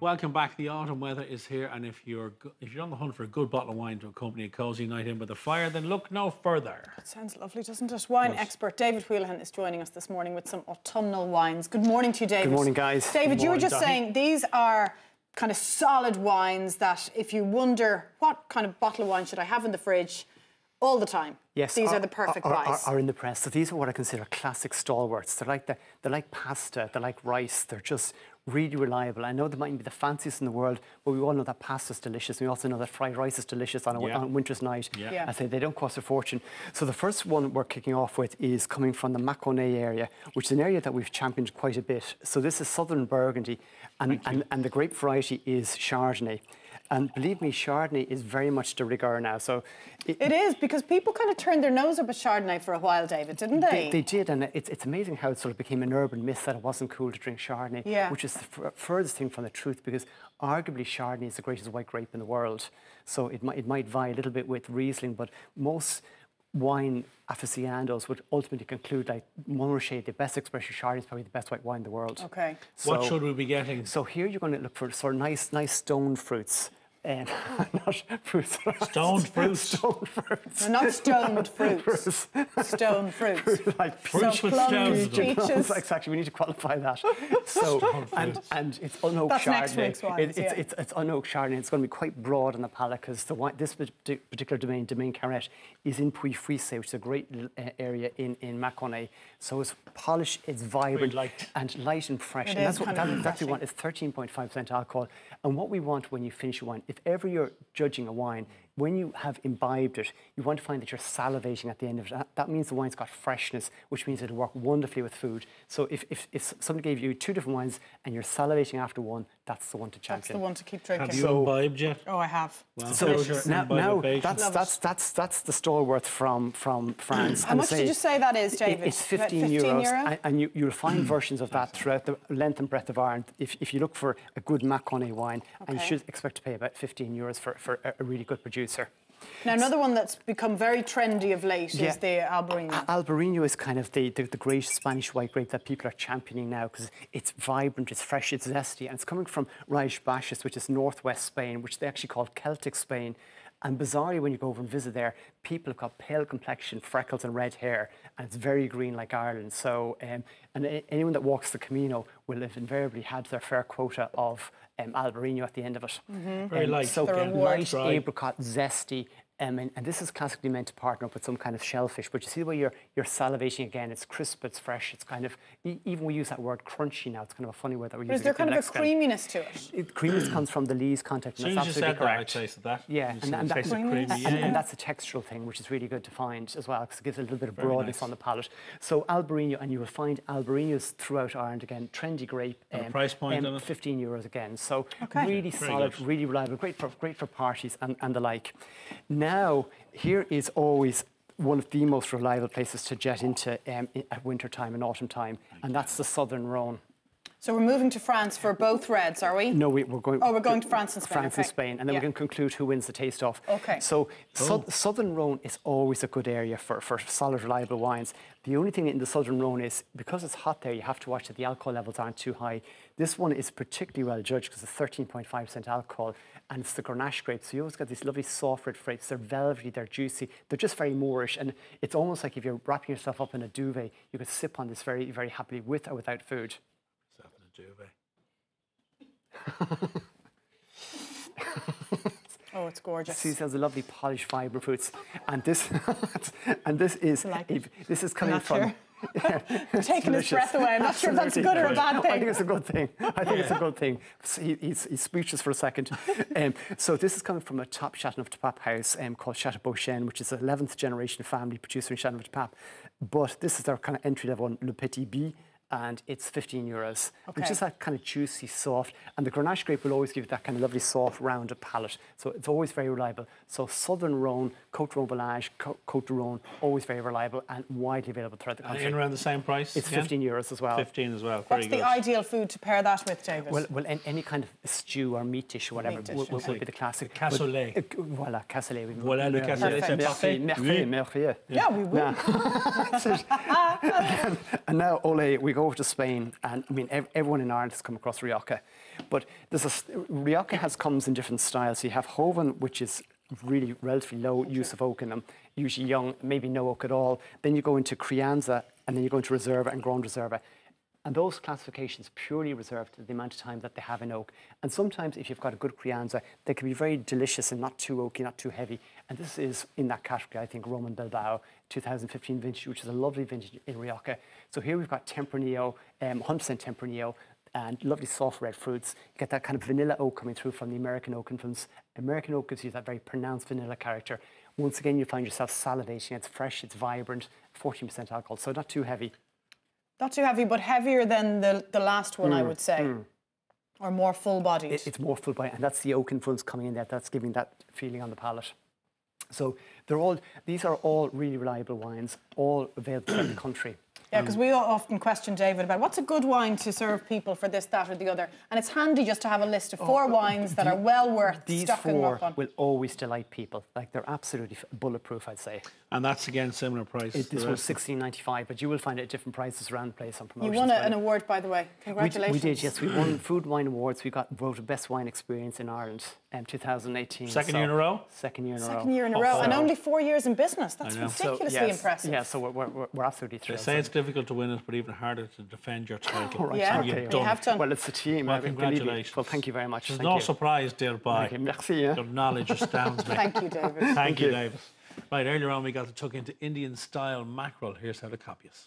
Welcome back. The autumn weather is here, and if you're on the hunt for a good bottle of wine to accompany a cosy night in by the fire, then look no further. That sounds lovely, doesn't it? Wine expert David Whelan is joining us this morning with some autumnal wines. Good morning to you, David. Good morning, guys. David, you were just saying these are kind of solid wines that if you wonder what kind of bottle of wine should I have in the fridge all the time, yes, these are the perfect wines. Are in the press. So these are what I consider classic stalwarts. They're like pasta, they're like rice. They're just really reliable. I know they mightn't be the fanciest in the world, but we all know that pasta's delicious. We also know that fried rice is delicious on a winter's night. I say they don't cost a fortune. So the first one we're kicking off with is coming from the Mâconnais area, which is an area that we've championed quite a bit. So this is southern Burgundy, and the grape variety is Chardonnay. And believe me, Chardonnay is very much de rigueur now. So it is, because people kind of turned their nose up at Chardonnay for a while, David, didn't they? They did, and it's amazing how it sort of became an urban myth that it wasn't cool to drink Chardonnay, which is the furthest thing from the truth, because arguably Chardonnay is the greatest white grape in the world. So it might vie a little bit with Riesling, but most wine aficionados would ultimately conclude, like Montrachet, the best expression Chardonnay is probably the best white wine in the world. Okay. So, what should we be getting? So here you're going to look for sort of nice stoned fruits. Not fruits. Stoned fruits. Stoned fruits. No, not stoned fruits. Stoned fruits. Like fruits with stones. Peaches. Exactly. We need to qualify that. So and it's unoaked That's Chardonnay. next week's wines, it's unoaked Chardonnay. It's going to be quite broad on the palate, because this particular domain Carrette, is in Puy-Fouissé, which is a great area in Mâconnais. So it's polished, it's vibrant, and light and fresh. And that's what we want. It's 13.5% alcohol. And what we want when you finish a wine, if ever you're judging a wine, when you have imbibed it, you want to find that you're salivating at the end of it. That means the wine's got freshness, which means it'll work wonderfully with food. So if somebody gave you two different wines and you're salivating after one, that's the one to champion. That's the one to keep drinking. Have you imbibed yet? Oh, I have. Well, so now that's the stalwart from France. How much did you say that is, David? It's 15 euros, and you'll find versions of that throughout the length and breadth of Ireland. If you look for a good Mâconnais wine, and you should expect to pay about 15 euros for a really good producer. Now, another one that's become very trendy of late is the Albarino. Albarino is kind of the great Spanish white grape that people are championing now, because it's vibrant, it's fresh, it's zesty, and it's coming from Raïs Baixas, which is northwest Spain, which they actually call Celtic Spain. And bizarrely, when you go over and visit there, people have got pale complexion, freckles and red hair, and it's very green like Ireland. So, and anyone that walks the Camino will have invariably had their fair quota of Albarino at the end of it. Very light. So light, apricot, zesty. And this is classically meant to partner up with some kind of shellfish, but you see the way you're salivating again. It's crisp, it's fresh, it's kind of, even we use that word crunchy now, it's kind of a funny word that we're using. Is there kind of a creaminess to it? Creaminess comes from the lees content, and that's absolutely correct. I tasted that. Yeah, and that's a textural thing, which is really good to find as well, because it gives a little bit of broadness on the palate. So Albarino, and you will find Albarinos throughout Ireland again, trendy grape. And price point on it? 15 euros again. So really solid, really reliable, great for parties and the like. Now, here is always one of the most reliable places to jet into at winter time and autumn time, and that's the Southern Rhone. So we're moving to France for both reds, are we? No, we're going. Oh, we're going to France and Spain. France and Spain, and then we can conclude who wins the taste-off. Okay. So Southern Rhone is always a good area for solid, reliable wines. The only thing in the Southern Rhone is, because it's hot there, you have to watch that the alcohol levels aren't too high. This one is particularly well judged because it's 13.5% alcohol, and it's the Grenache grapes. So you always got these lovely soft red grapes. They're velvety, they're juicy, they're just very Moorish, and it's almost like if you're wrapping yourself up in a duvet, you could sip on this very, very happily with or without food. Yourself in a duvet. Oh, it's gorgeous. See, it has a lovely polished vibrant fruits, and this this is coming from. Taking his breath away. I'm not sure if that's a good or a bad thing. I think it's a good thing. I think it's a good thing. He's speechless for a second. So this is coming from a top Châteauneuf-du-Pape house called Chateau Beauchesne, which is an 11th generation family producer in Châteauneuf-du-Pape. But this is their kind of entry level one, Le Petit Bie, and it's 15 euros. Which is that kind of juicy, soft, and the Grenache grape will always give you that kind of lovely, soft, rounded palate. So it's always very reliable. So Southern Rhone, Côte de Rhone Village, Côte de Rhone, always very reliable and widely available throughout the country. And around the same price? It's 15 euros as well. 15 as well. What's the ideal food to pair that with, David? Well, any kind of stew or meat dish or whatever will be the classic. Cassoulet. Voilà, cassoulet. Voilà, le cassoulet, c'est parfait. Merveilleux. Yeah, we will. And now, Ole, we go over to Spain, and I mean, everyone in Ireland has come across Rioja, But Rioja comes in different styles. So you have Joven, which is really relatively low use of oak in them, usually young, maybe no oak at all. Then you go into Crianza, and then you go into Reserva and Grand Reserva. And those classifications purely reserved to the amount of time that they have in oak. And sometimes if you've got a good Crianza, they can be very delicious and not too oaky, not too heavy. And this is in that category, I think, Roman Bilbao, 2015 vintage, which is a lovely vintage in Rioja. So here we've got Tempranillo, 100% Tempranillo, and lovely soft red fruits. You get that kind of vanilla oak coming through from the American oak influence. American oak gives you that very pronounced vanilla character. Once again, you find yourself salivating. It's fresh, it's vibrant, 14% alcohol, so not too heavy. Not too heavy, but heavier than the last one, I would say. Or more full-bodied. It's more full-bodied, and that's the oak influence coming in there. That's giving that feeling on the palate. So these are all really reliable wines, all available in the country. Yeah, because we often question David about what's a good wine to serve people for this, that or the other. And it's handy just to have a list of 4 wines that are well worth stocking them up on. These 4 will always delight people. Like, they're absolutely bulletproof, I'd say. And that's, again, similar price. This was $16.95, but you will find it at different prices around the place on promotions. You won an award, by the way. Congratulations. We did, yes. We won Food Wine Awards. We got voted Best Wine Experience in Ireland in 2018. Second year in a row? Second year in a row. Second year in a row, and only 4 years in business. That's ridiculously impressive. Yeah, so we're absolutely thrilled. They say it's difficult to win it, but even harder to defend your title. Right. Yeah, okay. you have done. Well, it's a team. Well, congratulations. Well, thank you very much. There's no surprise, dear boy. Okay, merci. Yeah. Your knowledge astounds me. Thank you, David. Thank you, David. Right, earlier on we got to tuck into Indian-style mackerel. Here's how to copy us.